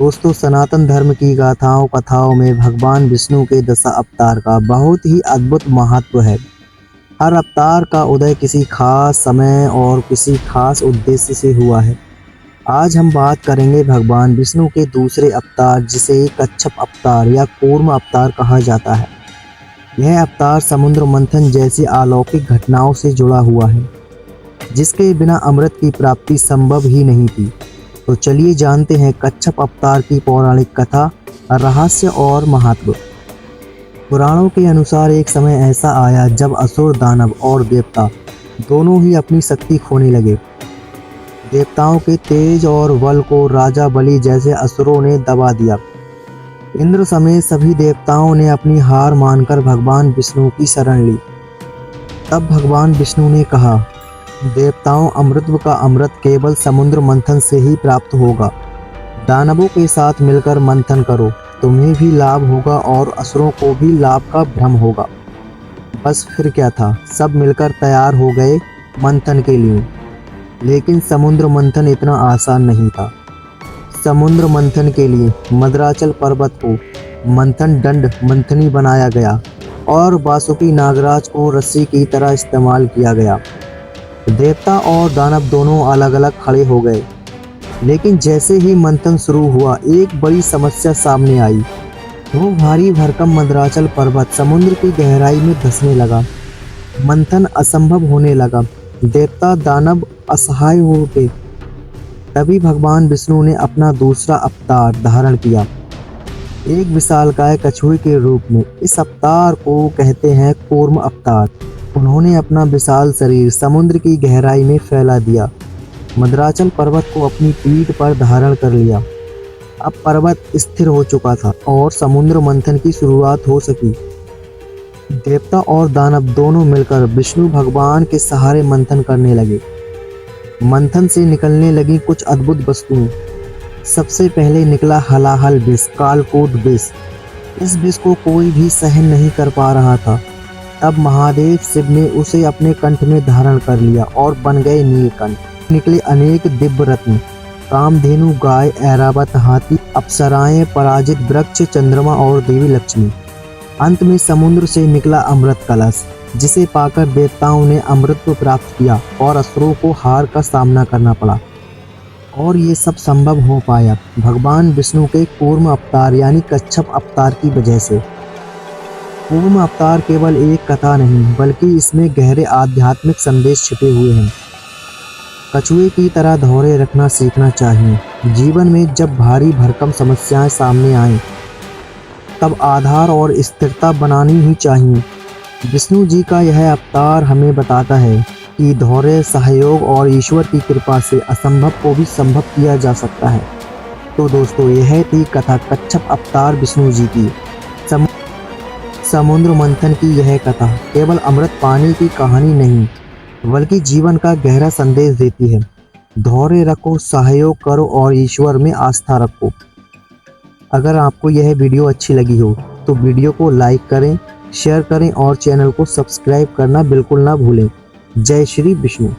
दोस्तों, सनातन धर्म की गाथाओं कथाओं में भगवान विष्णु के दशा अवतार का बहुत ही अद्भुत महत्व है। हर अवतार का उदय किसी खास समय और किसी खास उद्देश्य से हुआ है। आज हम बात करेंगे भगवान विष्णु के दूसरे अवतार, जिसे कच्छप अवतार या कूर्म अवतार कहा जाता है। यह अवतार समुद्र मंथन जैसी अलौकिक घटनाओं से जुड़ा हुआ है, जिसके बिना अमृत की प्राप्ति संभव ही नहीं थी। तो चलिए जानते हैं कच्छप अवतार की पौराणिक कथा, रहस्य और महत्व। पुराणों के अनुसार एक समय ऐसा आया जब असुर, दानव और देवता दोनों ही अपनी शक्ति खोने लगे। देवताओं के तेज और बल को राजा बलि जैसे असुरों ने दबा दिया। इंद्र समेत सभी देवताओं ने अपनी हार मानकर भगवान विष्णु की शरण ली। तब भगवान विष्णु ने कहा, देवताओं, अमृत का अमृत केवल समुद्र मंथन से ही प्राप्त होगा। दानवों के साथ मिलकर मंथन करो, तुम्हें भी लाभ होगा और असुरों को भी लाभ का भ्रम होगा। बस फिर क्या था, सब मिलकर तैयार हो गए मंथन के लिए। लेकिन समुद्र मंथन इतना आसान नहीं था। समुद्र मंथन के लिए मद्राचल पर्वत को मंथन दंड मंथनी बनाया गया और वासुकी नागराज को रस्सी की तरह इस्तेमाल किया गया। देवता और दानव दोनों अलग अलग खड़े हो गए। लेकिन जैसे ही मंथन शुरू हुआ, एक बड़ी समस्या सामने आई। वो भारी भरकम मद्राचल पर्वत समुद्र की गहराई में धंसने लगा। मंथन असंभव होने लगा। देवता दानव असहाय हो उठे। तभी भगवान विष्णु ने अपना दूसरा अवतार धारण किया, एक विशालकाय कछुए के रूप में। इस अवतार को कहते हैं कूर्म अवतार। उन्होंने अपना विशाल शरीर समुद्र की गहराई में फैला दिया, मद्राचल पर्वत को अपनी पीठ पर धारण कर लिया। अब पर्वत स्थिर हो चुका था और समुद्र मंथन की शुरुआत हो सकी। देवता और दानव दोनों मिलकर विष्णु भगवान के सहारे मंथन करने लगे। मंथन से निकलने लगी कुछ अद्भुत वस्तुएं। सबसे पहले निकला हलाहल विष, कालकूट विष। इस विष को कोई भी सहन नहीं कर पा रहा था। तब महादेव शिव ने उसे अपने कंठ में धारण कर लिया और बन गए नीलकंठ। निकले अनेक दिव्य रत्न, कामधेनु, गाय, ऐरावत, हाथी, अप्सराएं, पराजित वृक्ष, चंद्रमा और देवी लक्ष्मी। अंत में समुद्र से निकला अमृत कलश, जिसे पाकर देवताओं ने अमृतत्व प्राप्त किया और असुरों को हार का सामना करना पड़ा। और ये सब संभव हो पाया भगवान विष्णु के कूर्म अवतार यानी कच्छप अवतार की वजह से। कूर्म अवतार केवल एक कथा नहीं, बल्कि इसमें गहरे आध्यात्मिक संदेश छिपे हुए हैं। कछुए की तरह धैर्य रखना सीखना चाहिए। जीवन में जब भारी भरकम समस्याएं सामने आएं, तब आधार और स्थिरता बनानी ही चाहिए। विष्णु जी का यह अवतार हमें बताता है कि धैर्य, सहयोग और ईश्वर की कृपा से असंभव को भी संभव किया जा सकता है। तो दोस्तों, यह थी कथा कच्छप अवतार विष्णु जी की। समुद्र मंथन की यह कथा केवल अमृत पाने की कहानी नहीं, बल्कि जीवन का गहरा संदेश देती है। धैर्य रखो, सहयोग करो और ईश्वर में आस्था रखो। अगर आपको यह वीडियो अच्छी लगी हो तो वीडियो को लाइक करें, शेयर करें और चैनल को सब्सक्राइब करना बिल्कुल ना भूलें। जय श्री विष्णु।